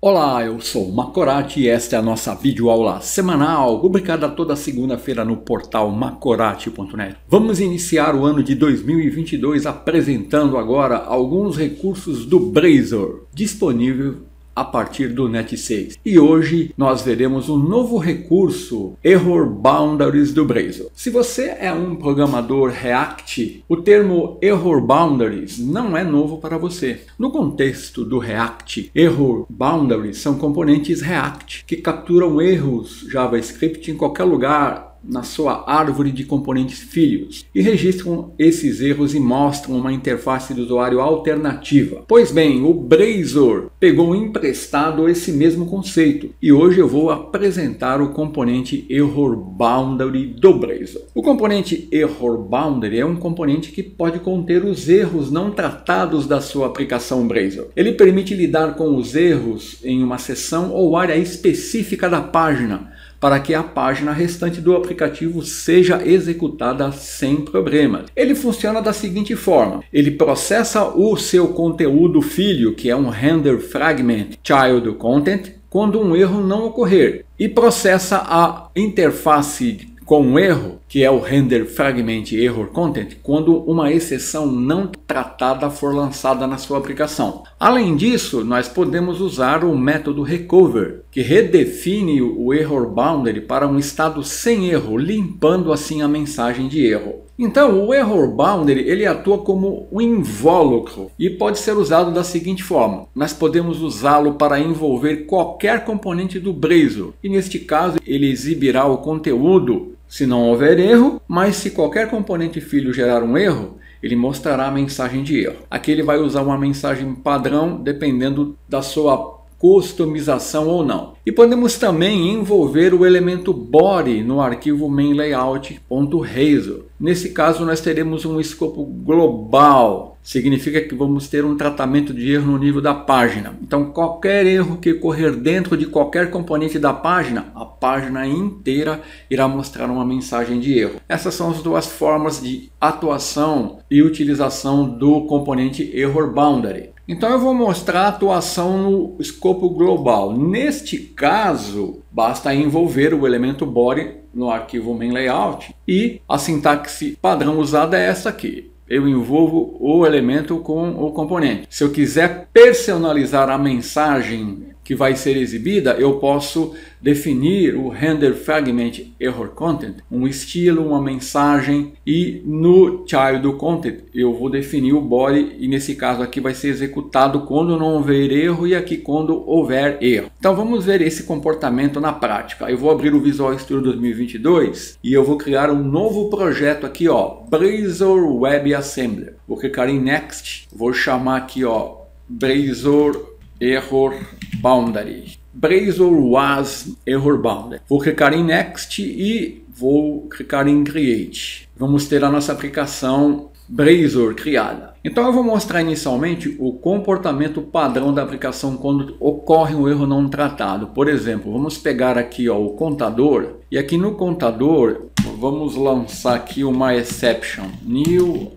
Olá, eu sou o Macorati e esta é a nossa videoaula semanal, publicada toda segunda-feira no portal macorati.net. Vamos iniciar o ano de 2022 apresentando agora alguns recursos do Blazor, disponível a partir do Net 6. E hoje nós veremos um novo recurso, Error Boundaries do Blazor. Se você é um programador React, o termo Error Boundaries não é novo para você. No contexto do React, Error Boundaries são componentes React que capturam erros JavaScript em qualquer lugar na sua árvore de componentes filhos e registram esses erros e mostram uma interface do usuário alternativa. Pois bem, o Blazor pegou emprestado esse mesmo conceito e hoje eu vou apresentar o componente Error Boundary do Blazor. O componente Error Boundary é um componente que pode conter os erros não tratados da sua aplicação Blazor. Ele permite lidar com os erros em uma seção ou área específica da página, para que a página restante do aplicativo seja executada sem problemas. Ele funciona da seguinte forma: ele processa o seu conteúdo filho, que é um render fragment child content, quando um erro não ocorrer, e processa a interface com um erro, que é o render fragment error content, quando uma exceção não tratada for lançada na sua aplicação. Além disso, nós podemos usar o método recover, que redefine o error boundary para um estado sem erro, limpando assim a mensagem de erro. Então, o error boundary ele atua como um invólucro e pode ser usado da seguinte forma: nós podemos usá-lo para envolver qualquer componente do Blazor, e neste caso ele exibirá o conteúdo se não houver erro, mas se qualquer componente filho gerar um erro, ele mostrará a mensagem de erro. Aqui ele vai usar uma mensagem padrão dependendo da sua customização ou não. E podemos também envolver o elemento body no arquivo mainlayout.razor. Nesse caso nós teremos um escopo global. Significa que vamos ter um tratamento de erro no nível da página. Então qualquer erro que ocorrer dentro de qualquer componente da página, a página inteira irá mostrar uma mensagem de erro. Essas são as duas formas de atuação e utilização do componente Error Boundary. Então eu vou mostrar a atuação no escopo global. Neste caso, basta envolver o elemento body no arquivo mainlayout e a sintaxe padrão usada é essa aqui. Eu envolvo o elemento com o componente. Se eu quiser personalizar a mensagem que vai ser exibida, eu posso definir o render fragment error content, um estilo, uma mensagem, e no child content eu vou definir o body, e nesse caso aqui vai ser executado quando não houver erro e aqui quando houver erro. Então vamos ver esse comportamento na prática. Eu vou abrir o Visual Studio 2022 e eu vou criar um novo projeto aqui, ó, Blazor Web Assembler. Vou clicar em Next, vou chamar aqui, ó, Blazor Error Boundary. Blazor was Error Boundary. Vou clicar em Next e vou clicar em Create. Vamos ter a nossa aplicação Blazor criada. Então eu vou mostrar inicialmente o comportamento padrão da aplicação quando ocorre um erro não tratado. Por exemplo, vamos pegar aqui, ó, o contador, e aqui no contador vamos lançar aqui uma exception, new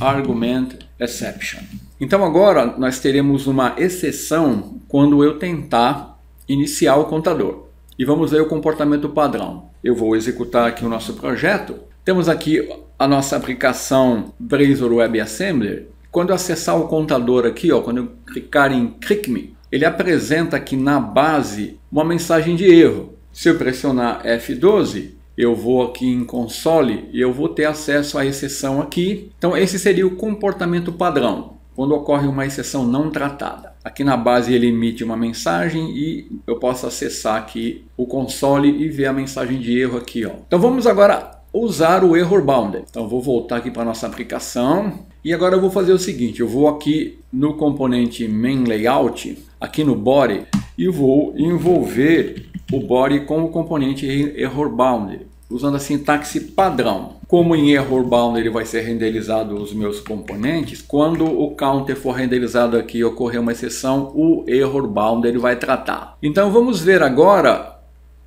argument exception. Então agora nós teremos uma exceção quando eu tentar iniciar o contador. E vamos ver o comportamento padrão. Eu vou executar aqui o nosso projeto. Temos aqui a nossa aplicação Blazor Web Assembler. Quando eu acessar o contador aqui, ó, quando eu clicar em Click Me, ele apresenta aqui na base uma mensagem de erro. Se eu pressionar F12, eu vou aqui em console e eu vou ter acesso à exceção aqui. Então esse seria o comportamento padrão, quando ocorre uma exceção não tratada. Aqui na base ele emite uma mensagem e eu posso acessar aqui o console e ver a mensagem de erro aqui, ó. Então vamos agora usar o Error Boundary. Então vou voltar aqui para a nossa aplicação e agora eu vou fazer o seguinte: eu vou aqui no componente mainlayout, aqui no body, e vou envolver o body com o componente Error Boundary, usando a sintaxe padrão. Como em Error Boundary vai ser renderizado os meus componentes, quando o counter for renderizado aqui e ocorrer uma exceção, o Error Boundary vai tratar. Então vamos ver agora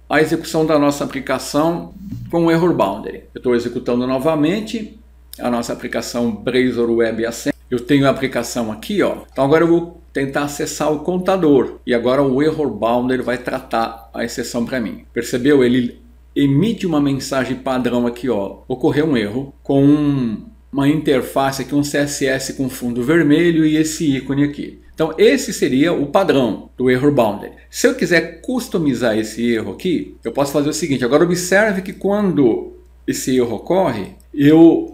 a execução da nossa aplicação com o Error Boundary. Eu estou executando novamente a nossa aplicação Blazor Web Assembler. Eu tenho a aplicação aqui, ó. Então agora eu vou tentar acessar o contador. E agora o Error Boundary vai tratar a exceção para mim. Percebeu? Ele emite uma mensagem padrão aqui, ó. Ocorreu um erro com uma interface aqui, um CSS com fundo vermelho e esse ícone aqui. Então esse seria o padrão do Error Boundary. Se eu quiser customizar esse erro aqui, eu posso fazer o seguinte. Agora observe que quando esse erro ocorre,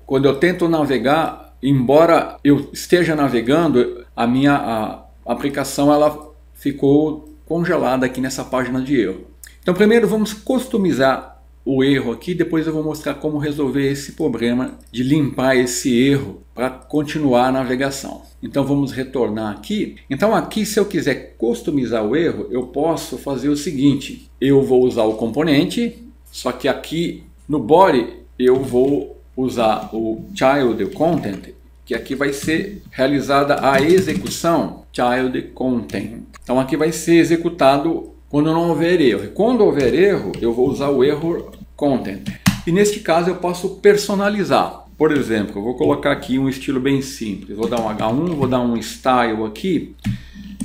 quando eu tento navegar, embora eu esteja navegando, a aplicação ela ficou congelada aqui nessa página de erro. Então primeiro vamos customizar o erro aqui, depois eu vou mostrar como resolver esse problema de limpar esse erro para continuar a navegação. Então vamos retornar aqui. Então aqui, se eu quiser customizar o erro, eu posso fazer o seguinte. Eu vou usar o componente, só que aqui no body eu vou usar o child content, que aqui vai ser realizada a execução child content. Então aqui vai ser executado quando não houver erro. E quando houver erro, eu vou usar o error content. E neste caso eu posso personalizar. Por exemplo, eu vou colocar aqui um estilo bem simples. Vou dar um H1, vou dar um style aqui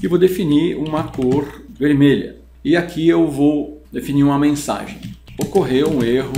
e vou definir uma cor vermelha. E aqui eu vou definir uma mensagem. Ocorreu um erro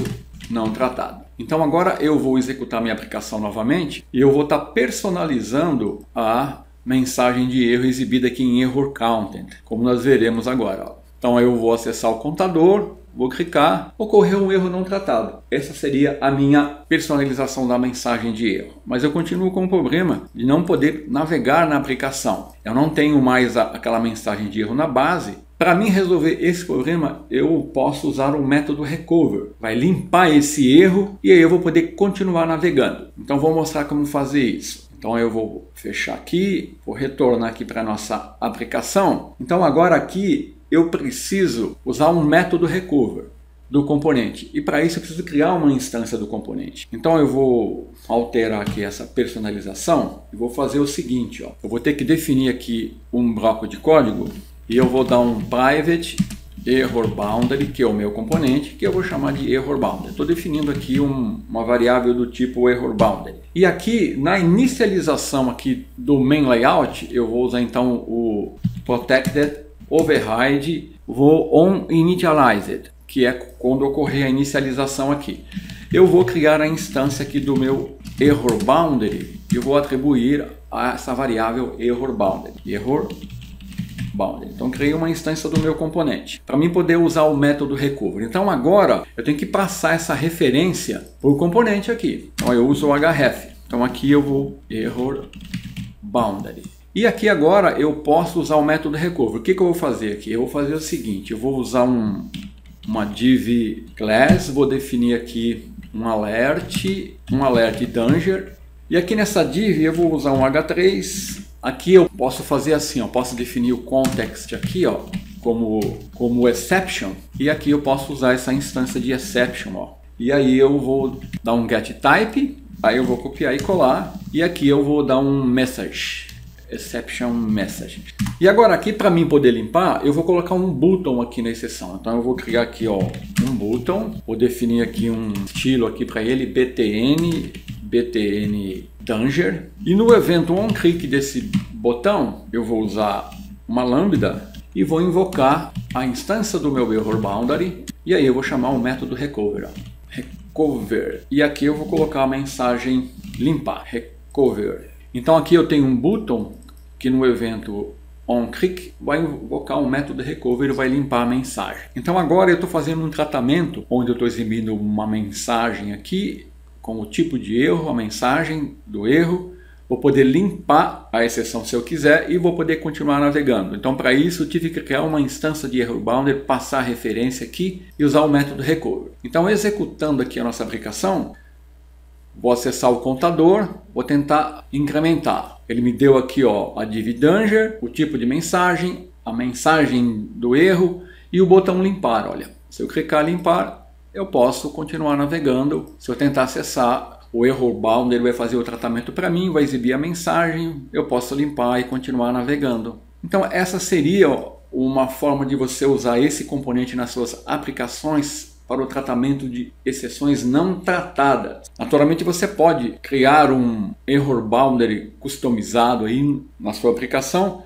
não tratado. Então agora eu vou executar minha aplicação novamente e eu vou estar personalizando a mensagem de erro exibida aqui em Error Content, como nós veremos agora, ó. Então eu vou acessar o contador, vou clicar, ocorreu um erro não tratado. Essa seria a minha personalização da mensagem de erro. Mas eu continuo com o problema de não poder navegar na aplicação. Eu não tenho mais aquela mensagem de erro na base. Para mim resolver esse problema, eu posso usar o método recover. Vai limpar esse erro e aí eu vou poder continuar navegando. Então vou mostrar como fazer isso. Então eu vou fechar aqui, vou retornar aqui para a nossa aplicação. Então agora aqui eu preciso usar um método recover do componente. E para isso eu preciso criar uma instância do componente. Então eu vou alterar aqui essa personalização e vou fazer o seguinte, ó. Eu vou ter que definir aqui um bloco de código e eu vou dar um private error boundary, que é o meu componente, que eu vou chamar de error boundary. Estou definindo aqui uma variável do tipo error boundary. E aqui na inicialização aqui do main layout, eu vou usar então o protected override, vou on initialized, que é quando ocorrer a inicialização aqui. Eu vou criar a instância aqui do meu error boundary e vou atribuir a essa variável error boundary. Então criei uma instância do meu componente para mim poder usar o método recover. Então agora eu tenho que passar essa referência para o componente aqui. Então eu uso o href. Então aqui eu vou error boundary. E aqui agora eu posso usar o método recover. O que eu vou fazer aqui? Eu vou fazer o seguinte, eu vou usar uma div class, vou definir aqui um alert danger. E aqui nessa div eu vou usar um h3. Aqui eu posso fazer assim, ó, posso definir o context aqui, ó, como exception. E aqui eu posso usar essa instância de exception, ó. E aí eu vou dar um get type, aí eu vou copiar e colar. E aqui eu vou dar um message. Exception message. E agora aqui para mim poder limpar, eu vou colocar um button aqui na exceção. Então eu vou criar aqui, ó, um button, vou definir aqui um estilo aqui para ele, btn danger. E no evento onClick desse botão, eu vou usar uma lambda e vou invocar a instância do meu error boundary. E aí eu vou chamar o método recover, ó. Recover. E aqui eu vou colocar a mensagem limpar, recover. Então aqui eu tenho um button que no evento onClick vai invocar um método recover e vai limpar a mensagem. Então agora eu estou fazendo um tratamento onde eu estou exibindo uma mensagem aqui com o tipo de erro, a mensagem do erro. Vou poder limpar a exceção se eu quiser e vou poder continuar navegando. Então para isso eu tive que criar uma instância de error boundary, passar a referência aqui e usar o método recover. Então executando aqui a nossa aplicação, vou acessar o contador, vou tentar incrementar. Ele me deu aqui, ó, a div danger, o tipo de mensagem, a mensagem do erro e o botão limpar. Olha, se eu clicar limpar, eu posso continuar navegando. Se eu tentar acessar, o error boundary vai fazer o tratamento para mim, vai exibir a mensagem, eu posso limpar e continuar navegando. Então essa seria uma forma de você usar esse componente nas suas aplicações para o tratamento de exceções não tratadas. Naturalmente você pode criar um error boundary customizado aí na sua aplicação,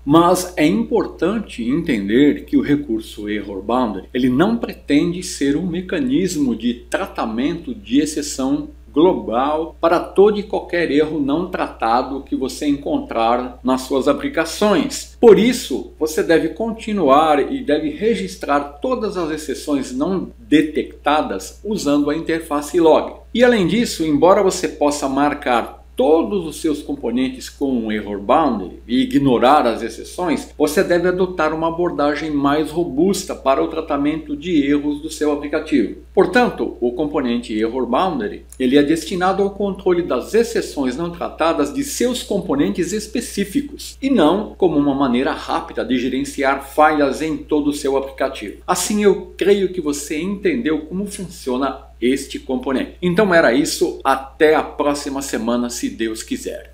Mas é importante entender que o recurso Error Boundary ele não pretende ser um mecanismo de tratamento de exceção global para todo e qualquer erro não tratado que você encontrar nas suas aplicações. Por isso, você deve continuar e deve registrar todas as exceções não detectadas usando a interface log. E além disso, embora você possa marcar todos os seus componentes com um Error Boundary e ignorar as exceções, você deve adotar uma abordagem mais robusta para o tratamento de erros do seu aplicativo. Portanto, o componente Error Boundary ele é destinado ao controle das exceções não tratadas de seus componentes específicos e não como uma maneira rápida de gerenciar falhas em todo o seu aplicativo. Assim, eu creio que você entendeu como funciona este componente. Então era isso, até a próxima semana, se Deus quiser.